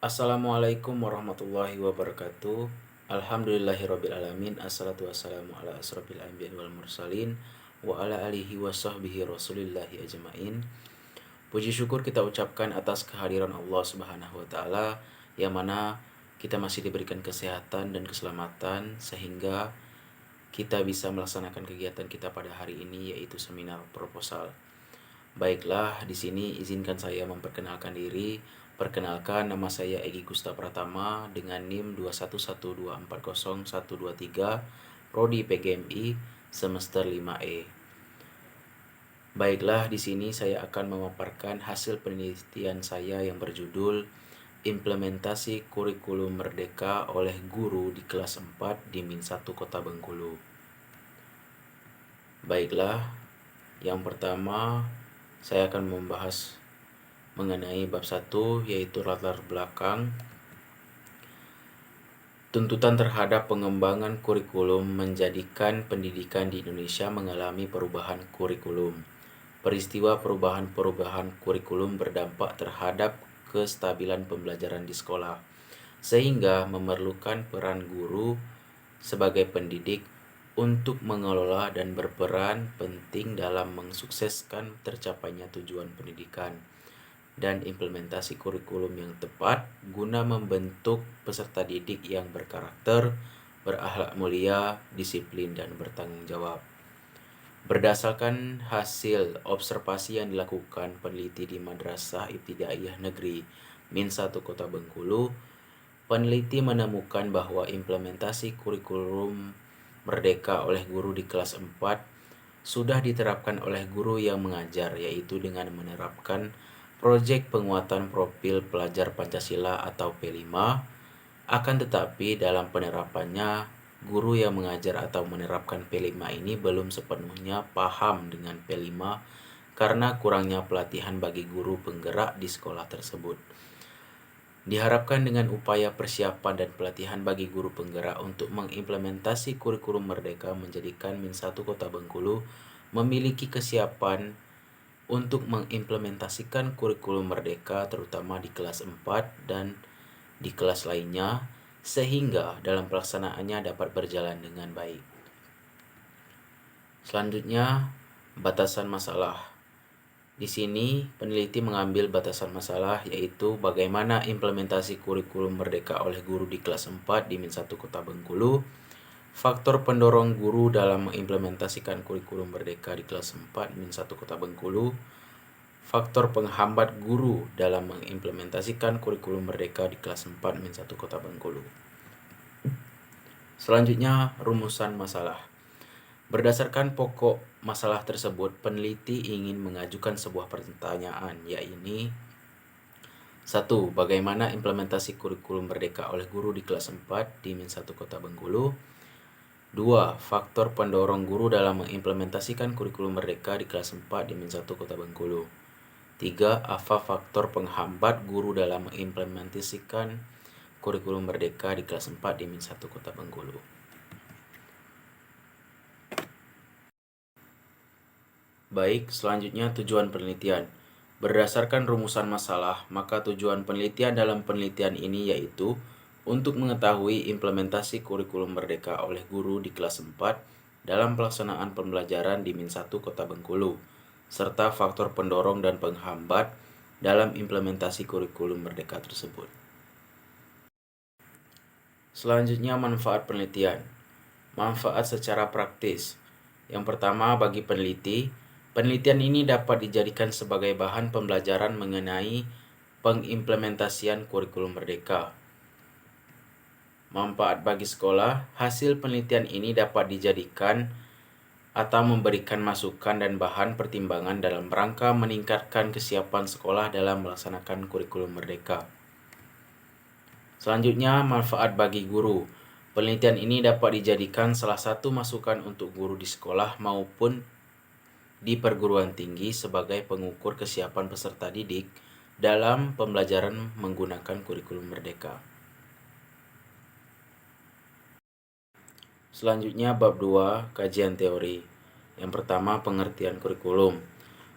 Assalamualaikum warahmatullahi wabarakatuh. Alhamdulillahirrabbilalamin. Assalatu wassalamu ala asrofil anbiya wal mursalin wa ala alihi wa sahbihi rasulillahi ajma'in. Puji syukur kita ucapkan atas kehadiran Allah subhanahu wa ta'ala, yang mana kita masih diberikan kesehatan dan keselamatan sehingga kita bisa melaksanakan kegiatan kita pada hari ini, yaitu seminar proposal. Baiklah, di sini izinkan saya memperkenalkan diri. Perkenalkan, nama saya Egi Gusta Pratama dengan NIM 211240123, Prodi PGMI semester 5E. Baiklah, di sini saya akan memaparkan hasil penelitian saya yang berjudul Implementasi Kurikulum Merdeka oleh Guru di kelas 4 di Min 1 Kota Bengkulu. Baiklah, yang pertama saya akan membahas mengenai bab 1, yaitu latar belakang. Tuntutan terhadap pengembangan kurikulum menjadikan pendidikan di Indonesia mengalami perubahan kurikulum. Peristiwa perubahan kurikulum berdampak terhadap kestabilan pembelajaran di sekolah, sehingga memerlukan peran guru sebagai pendidik untuk mengelola dan berperan penting dalam mensukseskan tercapainya tujuan pendidikan dan implementasi kurikulum yang tepat guna membentuk peserta didik yang berkarakter, berakhlak mulia, disiplin, dan bertanggung jawab. Berdasarkan hasil observasi yang dilakukan peneliti di Madrasah Ibtidaiyah Negeri Min 1 Kota Bengkulu, peneliti menemukan bahwa implementasi kurikulum Merdeka oleh guru di kelas 4 sudah diterapkan oleh guru yang mengajar, yaitu dengan menerapkan proyek penguatan profil pelajar Pancasila atau P5. Akan tetapi dalam penerapannya, guru yang mengajar atau menerapkan P5 ini belum sepenuhnya paham dengan P5 karena kurangnya pelatihan bagi guru penggerak di sekolah tersebut. Diharapkan dengan upaya persiapan dan pelatihan bagi guru penggerak untuk mengimplementasi kurikulum Merdeka, menjadikan Min 1 Kota Bengkulu memiliki kesiapan untuk mengimplementasikan kurikulum Merdeka terutama di kelas 4 dan di kelas lainnya, sehingga dalam pelaksanaannya dapat berjalan dengan baik. Selanjutnya, batasan masalah. Di sini peneliti mengambil batasan masalah, yaitu bagaimana implementasi kurikulum Merdeka oleh guru di kelas 4 di Min 1 Kota Bengkulu, faktor pendorong guru dalam mengimplementasikan kurikulum Merdeka di kelas 4 Min 1 Kota Bengkulu, faktor penghambat guru dalam mengimplementasikan kurikulum Merdeka di kelas 4 Min 1 Kota Bengkulu. Selanjutnya, rumusan masalah. Berdasarkan pokok masalah tersebut, peneliti ingin mengajukan sebuah pertanyaan, yaitu 1. Bagaimana implementasi kurikulum Merdeka oleh guru di kelas 4 di Min 1 Kota Bengkulu? 2. Faktor pendorong guru dalam mengimplementasikan kurikulum Merdeka di kelas 4 di Min 1 Kota Bengkulu. 3. Apa faktor penghambat guru dalam mengimplementasikan kurikulum Merdeka di kelas 4 di Min 1 Kota Bengkulu. Baik, selanjutnya tujuan penelitian. Berdasarkan rumusan masalah, maka tujuan penelitian dalam penelitian ini yaitu untuk mengetahui implementasi kurikulum Merdeka oleh guru di kelas 4 dalam pelaksanaan pembelajaran di Min 1 Kota Bengkulu, serta faktor pendorong dan penghambat dalam implementasi kurikulum Merdeka tersebut. Selanjutnya, manfaat penelitian. Manfaat secara praktis. Yang pertama, bagi peneliti, penelitian ini dapat dijadikan sebagai bahan pembelajaran mengenai pengimplementasian kurikulum Merdeka. Manfaat bagi sekolah, hasil penelitian ini dapat dijadikan atau memberikan masukan dan bahan pertimbangan dalam rangka meningkatkan kesiapan sekolah dalam melaksanakan kurikulum Merdeka. Selanjutnya, manfaat bagi guru. Penelitian ini dapat dijadikan salah satu masukan untuk guru di sekolah maupun di perguruan tinggi sebagai pengukur kesiapan peserta didik dalam pembelajaran menggunakan kurikulum Merdeka. Selanjutnya, bab 2, kajian teori. Yang pertama, pengertian kurikulum.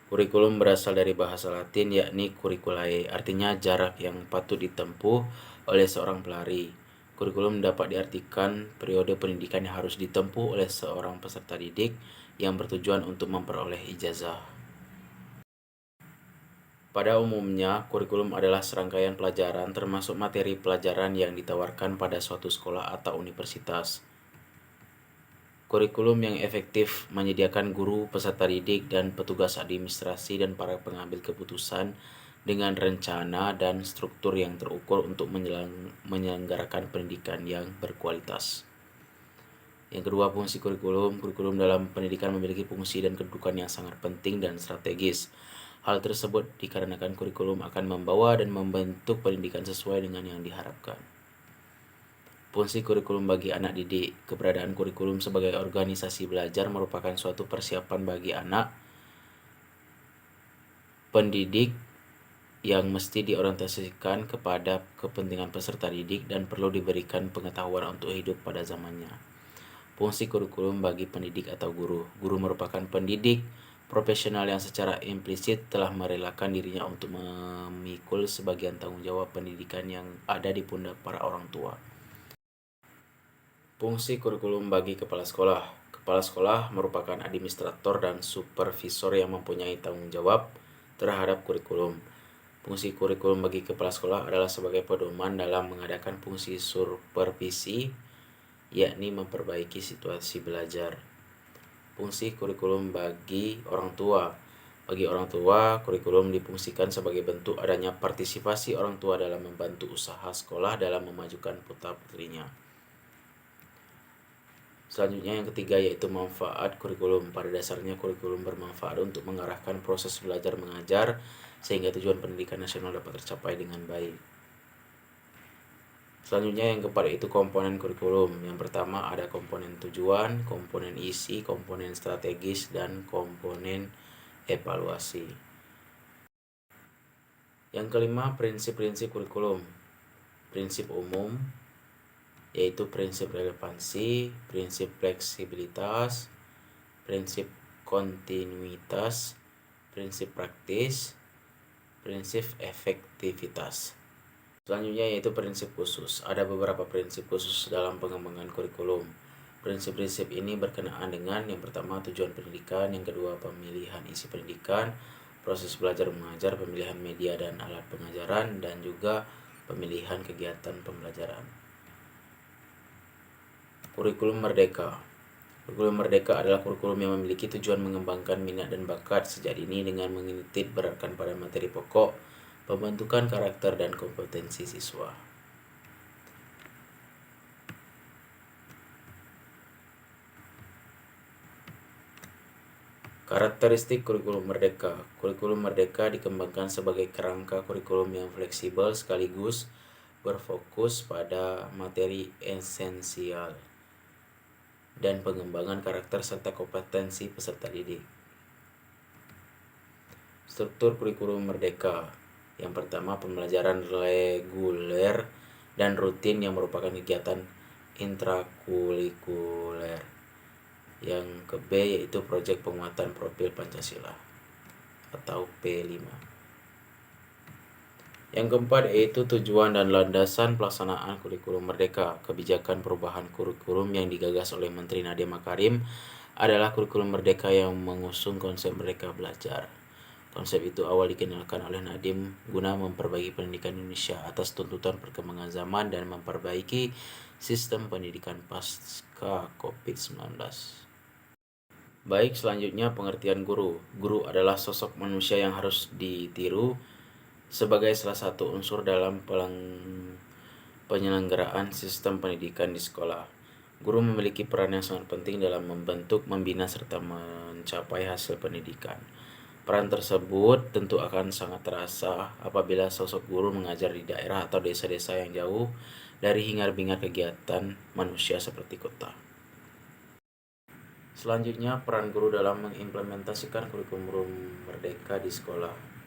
Kurikulum berasal dari bahasa Latin yakni curriculae, artinya jarak yang patut ditempuh oleh seorang pelari. Kurikulum dapat diartikan periode pendidikan yang harus ditempuh oleh seorang peserta didik yang bertujuan untuk memperoleh ijazah. Pada umumnya, kurikulum adalah serangkaian pelajaran termasuk materi pelajaran yang ditawarkan pada suatu sekolah atau universitas. Kurikulum yang efektif menyediakan guru, peserta didik, dan petugas administrasi dan para pengambil keputusan dengan rencana dan struktur yang terukur untuk menyelenggarakan pendidikan yang berkualitas. Yang kedua, fungsi kurikulum. Kurikulum dalam pendidikan memiliki fungsi dan kedudukan yang sangat penting dan strategis. Hal tersebut dikarenakan kurikulum akan membawa dan membentuk pendidikan sesuai dengan yang diharapkan. Fungsi kurikulum bagi anak didik. Keberadaan kurikulum sebagai organisasi belajar merupakan suatu persiapan bagi anak pendidik yang mesti diorientasikan kepada kepentingan peserta didik dan perlu diberikan pengetahuan untuk hidup pada zamannya. Fungsi kurikulum bagi pendidik atau guru. Guru merupakan pendidik profesional yang secara implisit telah merelakan dirinya untuk memikul sebagian tanggung jawab pendidikan yang ada di pundak para orang tua. Fungsi kurikulum bagi kepala sekolah. Kepala sekolah merupakan administrator dan supervisor yang mempunyai tanggung jawab terhadap kurikulum. Fungsi kurikulum bagi kepala sekolah adalah sebagai pedoman dalam mengadakan fungsi supervisi, yakni memperbaiki situasi belajar. Fungsi kurikulum bagi orang tua. Bagi orang tua, kurikulum difungsikan sebagai bentuk adanya partisipasi orang tua dalam membantu usaha sekolah dalam memajukan putra-putrinya. Selanjutnya yang ketiga yaitu manfaat kurikulum. Pada dasarnya kurikulum bermanfaat untuk mengarahkan proses belajar mengajar sehingga tujuan pendidikan nasional dapat tercapai dengan baik. Selanjutnya yang keempat yaitu komponen kurikulum. Yang pertama ada komponen tujuan, komponen isi, komponen strategis, dan komponen evaluasi. Yang kelima, prinsip-prinsip kurikulum. Prinsip umum yaitu prinsip relevansi, prinsip fleksibilitas, prinsip kontinuitas, prinsip praktis, prinsip efektivitas. Selanjutnya yaitu prinsip khusus. Ada beberapa prinsip khusus dalam pengembangan kurikulum. Prinsip-prinsip ini berkenaan dengan yang pertama tujuan pendidikan, yang kedua pemilihan isi pendidikan, proses belajar mengajar, pemilihan media dan alat pengajaran, dan juga pemilihan kegiatan pembelajaran. Kurikulum Merdeka. Kurikulum Merdeka adalah kurikulum yang memiliki tujuan mengembangkan minat dan bakat sejak dini dengan menitik beratkan pada materi pokok, pembentukan karakter dan kompetensi siswa. Karakteristik kurikulum merdeka. Kurikulum merdeka dikembangkan sebagai kerangka kurikulum yang fleksibel sekaligus berfokus pada materi esensial dan pengembangan karakter serta kompetensi peserta didik. Struktur kurikulum merdeka. Yang pertama, pembelajaran reguler dan rutin yang merupakan kegiatan intrakurikuler. Yang ke B yaitu proyek penguatan profil Pancasila atau P5. Yang keempat yaitu tujuan dan landasan pelaksanaan kurikulum merdeka. Kebijakan perubahan kurikulum yang digagas oleh Menteri Nadiem Makarim adalah kurikulum merdeka yang mengusung konsep merdeka belajar. Konsep itu awal dikenalkan oleh Nadiem guna memperbaiki pendidikan Indonesia atas tuntutan perkembangan zaman dan memperbaiki sistem pendidikan pasca COVID-19. Baik, selanjutnya pengertian guru. Guru adalah sosok manusia yang harus ditiru sebagai salah satu unsur dalam penyelenggaraan sistem pendidikan di sekolah. Guru memiliki peran yang sangat penting dalam membentuk, membina, serta mencapai hasil pendidikan. Peran tersebut tentu akan sangat terasa apabila sosok guru mengajar di daerah atau desa-desa yang jauh dari hingar-bingar kegiatan manusia seperti kota. Selanjutnya, peran guru dalam mengimplementasikan kurikulum merdeka di sekolah.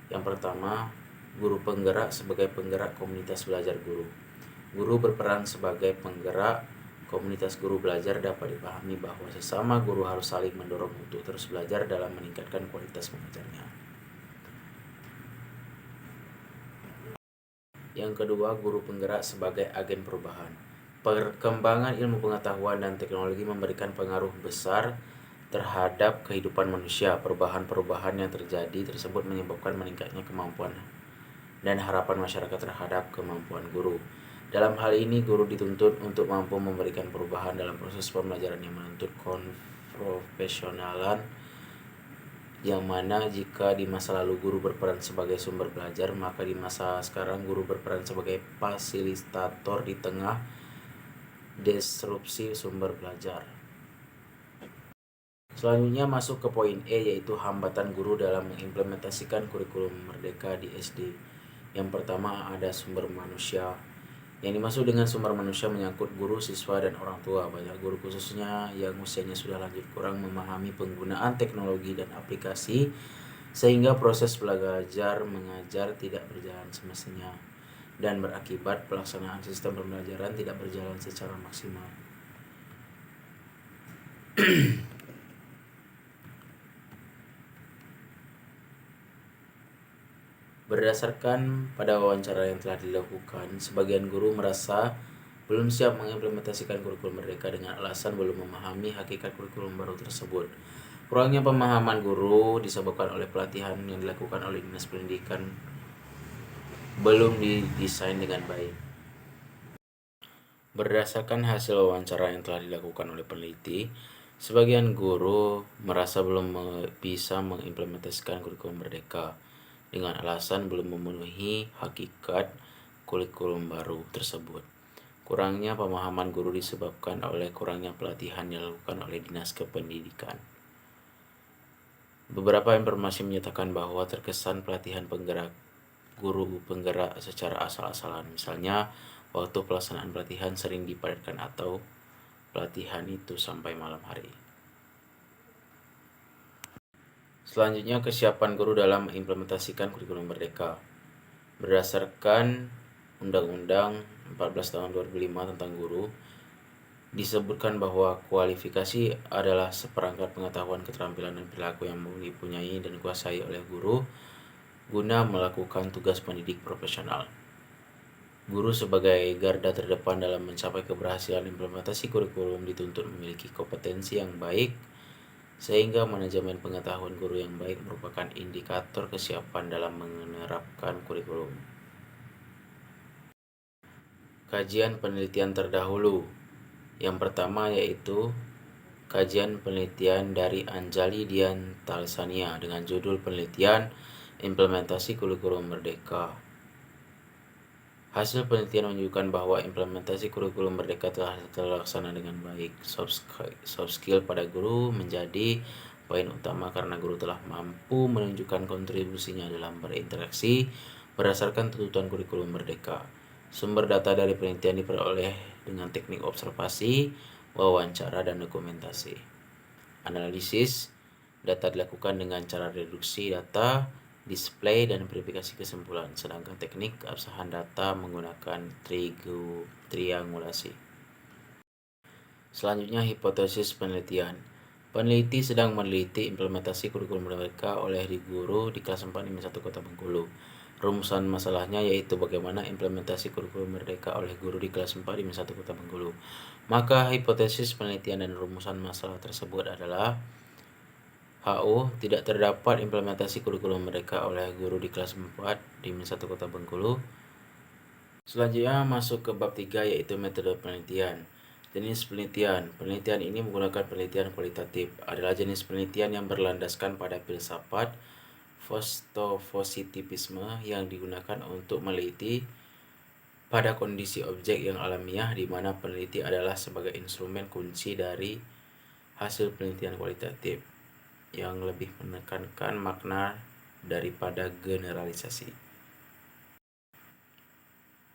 Yang pertama, guru penggerak sebagai penggerak komunitas belajar guru. Guru berperan sebagai penggerak Komunitas guru belajar dapat dipahami bahwa sesama guru harus saling mendorong untuk terus belajar dalam meningkatkan kualitas mengajarnya. Yang kedua, guru penggerak sebagai agen perubahan. Perkembangan ilmu pengetahuan dan teknologi memberikan pengaruh besar terhadap kehidupan manusia. Perubahan-perubahan yang terjadi tersebut menyebabkan meningkatnya kemampuan dan harapan masyarakat terhadap kemampuan guru. Dalam hal ini, guru dituntut untuk mampu memberikan perubahan dalam proses pembelajaran yang menuntut konprofesionalan, yang mana jika di masa lalu guru berperan sebagai sumber belajar, maka di masa sekarang guru berperan sebagai fasilitator di tengah disrupsi sumber belajar. Selanjutnya masuk ke poin E, yaitu hambatan guru dalam mengimplementasikan kurikulum Merdeka di SD. Yang pertama ada sumber manusia. Yang dimaksud dengan sumber manusia menyangkut guru, siswa, dan orang tua. Banyak guru, khususnya yang usianya sudah lanjut, kurang memahami penggunaan teknologi dan aplikasi, sehingga proses belajar mengajar tidak berjalan semestinya dan berakibat pelaksanaan sistem pembelajaran tidak berjalan secara maksimal. Berdasarkan pada wawancara yang telah dilakukan, sebagian guru merasa belum siap mengimplementasikan kurikulum Merdeka dengan alasan belum memahami hakikat kurikulum baru tersebut. Kurangnya pemahaman guru disebabkan oleh pelatihan yang dilakukan oleh Dinas Pendidikan belum didesain dengan baik. Berdasarkan hasil wawancara yang telah dilakukan oleh peneliti, sebagian guru merasa belum bisa mengimplementasikan kurikulum Merdeka dengan alasan belum memenuhi hakikat kurikulum baru tersebut. Kurangnya pemahaman guru disebabkan oleh kurangnya pelatihan yang dilakukan oleh Dinas Kependidikan. Beberapa informasi menyatakan bahwa terkesan pelatihan guru penggerak secara asal-asalan. Misalnya, waktu pelaksanaan pelatihan sering dipadatkan atau pelatihan itu sampai malam hari. Selanjutnya, kesiapan guru dalam mengimplementasikan kurikulum Merdeka. Berdasarkan Undang-Undang 14 tahun 2005 tentang guru, disebutkan bahwa kualifikasi adalah seperangkat pengetahuan, keterampilan, dan perilaku yang dipunyai dan dikuasai oleh guru guna melakukan tugas pendidik profesional. Guru sebagai garda terdepan dalam mencapai keberhasilan implementasi kurikulum dituntut memiliki kompetensi yang baik, sehingga manajemen pengetahuan guru yang baik merupakan indikator kesiapan dalam menerapkan kurikulum. Kajian penelitian terdahulu. Yang pertama yaitu kajian penelitian dari Anjali Dian Talsania dengan judul penelitian implementasi kurikulum Merdeka. Hasil penelitian menunjukkan bahwa implementasi kurikulum Merdeka telah terlaksana dengan baik. Soft skill pada guru menjadi poin utama karena guru telah mampu menunjukkan kontribusinya dalam berinteraksi berdasarkan tuntutan kurikulum Merdeka. Sumber data dari penelitian diperoleh dengan teknik observasi, wawancara, dan dokumentasi. Analisis data dilakukan dengan cara reduksi data, display, dan verifikasi kesimpulan, sedangkan teknik keabsahan data menggunakan triangulasi. Selanjutnya, hipotesis penelitian. Peneliti sedang meneliti implementasi kurikulum Merdeka oleh guru di kelas 4 IMI 1 Kota Bengkulu. Rumusan masalahnya yaitu bagaimana implementasi kurikulum Merdeka oleh guru di kelas 4 IMI 1 Kota Bengkulu. Maka hipotesis penelitian dan rumusan masalah tersebut adalah HO, tidak terdapat implementasi kurikulum Merdeka oleh guru di kelas 4 di IMI 1 Kota Bengkulu. Selanjutnya masuk ke bab 3 yaitu metode penelitian. Jenis penelitian. Penelitian ini menggunakan penelitian kualitatif. Adalah jenis penelitian yang berlandaskan pada filsafat positivisme yang digunakan untuk meneliti pada kondisi objek yang alamiah, di mana peneliti adalah sebagai instrumen kunci dari hasil penelitian kualitatif yang lebih menekankan makna daripada generalisasi.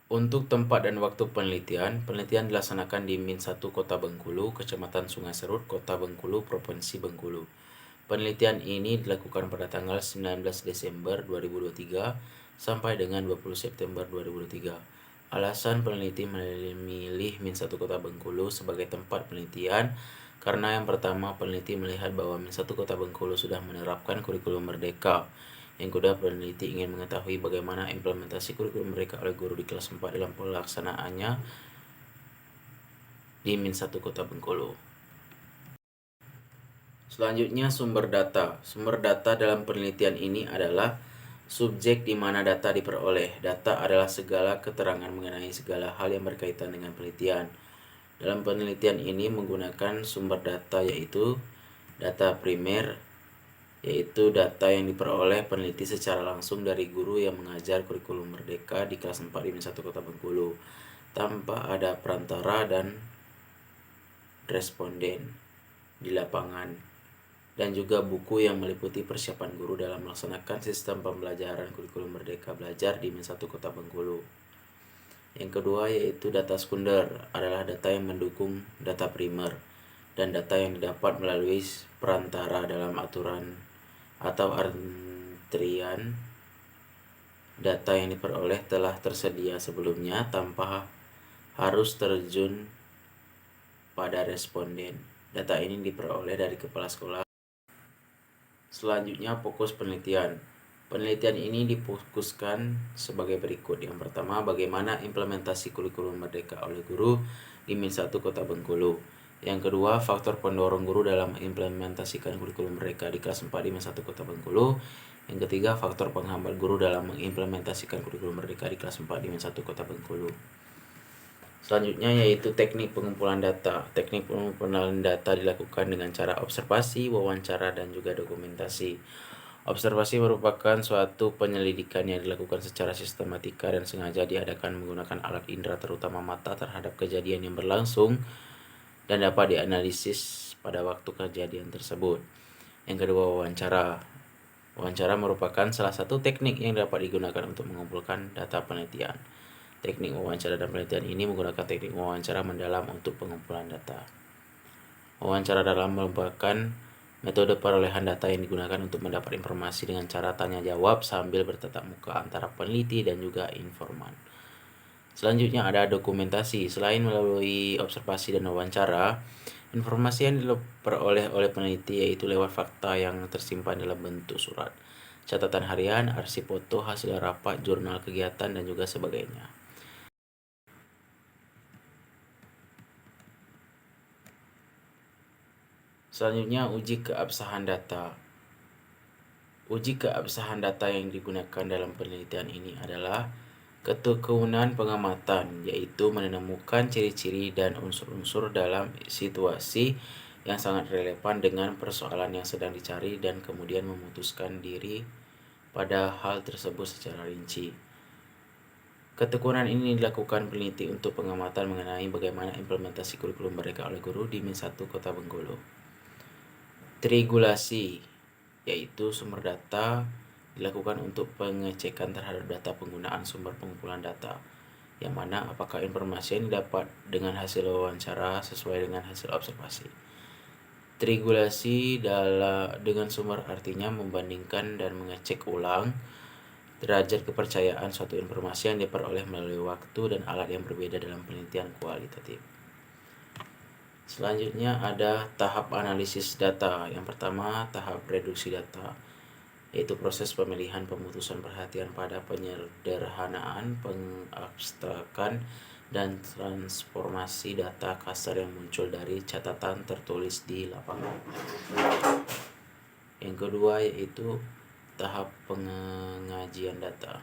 Untuk tempat dan waktu penelitian dilaksanakan di MIN 1 Kota Bengkulu, Kecamatan Sungai Serut, Kota Bengkulu, Provinsi Bengkulu. Penelitian ini dilakukan pada tanggal 19 Desember 2023 sampai dengan 20 September 2023. Alasan peneliti memilih Min1 Kota Bengkulu sebagai tempat penelitian karena yang pertama, peneliti melihat bahwa Min1 Kota Bengkulu sudah menerapkan kurikulum merdeka. Yang kedua, peneliti ingin mengetahui bagaimana implementasi kurikulum merdeka oleh guru di kelas 4 dalam pelaksanaannya di Min1 Kota Bengkulu. Selanjutnya, sumber data. Sumber data dalam penelitian ini adalah subjek di mana data diperoleh. Data adalah segala keterangan mengenai segala hal yang berkaitan dengan penelitian. Dalam penelitian ini menggunakan sumber data yaitu data primer, yaitu data yang diperoleh peneliti secara langsung dari guru yang mengajar kurikulum merdeka di kelas 4 di Min1 Kota Bengkulu, tanpa ada perantara dan responden di lapangan, dan juga buku yang meliputi persiapan guru dalam melaksanakan sistem pembelajaran kurikulum merdeka belajar di Min1 Kota Bengkulu. Yang kedua yaitu data sekunder, adalah data yang mendukung data primer dan data yang didapat melalui perantara dalam aturan atau antrian. Data yang diperoleh telah tersedia sebelumnya tanpa harus terjun pada responden. Data ini diperoleh dari kepala sekolah. Selanjutnya, fokus penelitian. Penelitian ini difokuskan sebagai berikut. Yang pertama, bagaimana implementasi kurikulum merdeka oleh guru di Min1 Kota Bengkulu. Yang kedua, faktor pendorong guru dalam mengimplementasikan kurikulum mereka di kelas 4 di Min1 Kota Bengkulu. Yang ketiga, faktor penghambat guru dalam mengimplementasikan kurikulum merdeka di kelas 4 di Min1 Kota Bengkulu. Selanjutnya yaitu teknik pengumpulan data. Teknik pengumpulan data dilakukan dengan cara observasi, wawancara, dan juga dokumentasi. Observasi merupakan suatu penyelidikan yang dilakukan secara sistematika dan sengaja diadakan menggunakan alat indera terutama mata terhadap kejadian yang berlangsung dan dapat dianalisis pada waktu kejadian tersebut. Yang kedua, wawancara. Wawancara merupakan salah satu teknik yang dapat digunakan untuk mengumpulkan data penelitian. Teknik wawancara dan penelitian ini menggunakan teknik wawancara mendalam untuk pengumpulan data. Wawancara dalam merupakan metode perolehan data yang digunakan untuk mendapat informasi dengan cara tanya jawab sambil bertatap muka antara peneliti dan juga informan. Selanjutnya ada dokumentasi. Selain melalui observasi dan wawancara, informasi yang diperoleh oleh peneliti yaitu lewat fakta yang tersimpan dalam bentuk surat, catatan harian, arsip foto, hasil rapat, jurnal kegiatan, dan juga sebagainya. Selanjutnya, uji keabsahan data. Uji keabsahan data yang digunakan dalam penelitian ini adalah ketekunan pengamatan, yaitu menemukan ciri-ciri dan unsur-unsur dalam situasi yang sangat relevan dengan persoalan yang sedang dicari dan kemudian memutuskan diri pada hal tersebut secara rinci. Ketekunan ini dilakukan peneliti untuk pengamatan mengenai bagaimana implementasi kurikulum mereka oleh guru di Min1 Kota Bengkulu. Triangulasi, yaitu sumber data dilakukan untuk pengecekan terhadap data penggunaan sumber pengumpulan data, yang mana apakah informasi yang didapat dengan hasil wawancara sesuai dengan hasil observasi. Triangulasi dengan sumber artinya membandingkan dan mengecek ulang derajat kepercayaan suatu informasi yang diperoleh melalui waktu dan alat yang berbeda dalam penelitian kualitatif. Selanjutnya ada tahap analisis data. Yang pertama, tahap reduksi data, yaitu proses pemilihan, pemutusan perhatian pada penyederhanaan, pengabstrakan, dan transformasi data kasar yang muncul dari catatan tertulis di lapangan. Yang kedua yaitu tahap penyajian data.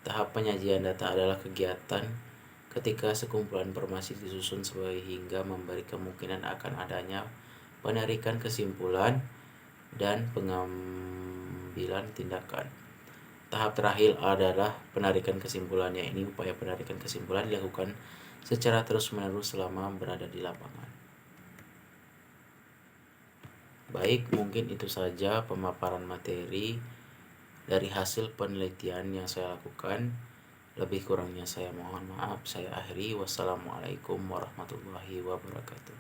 Tahap penyajian data adalah kegiatan ketika sekumpulan informasi disusun sehingga memberi kemungkinan akan adanya penarikan kesimpulan dan pengambilan tindakan. Tahap terakhir adalah penarikan kesimpulan, yaitu upaya penarikan kesimpulan dilakukan secara terus-menerus selama berada di lapangan. Baik, mungkin itu saja pemaparan materi dari hasil penelitian yang saya lakukan. Lebih kurangnya saya mohon maaf. Saya akhiri. Wassalamualaikum warahmatullahi wabarakatuh.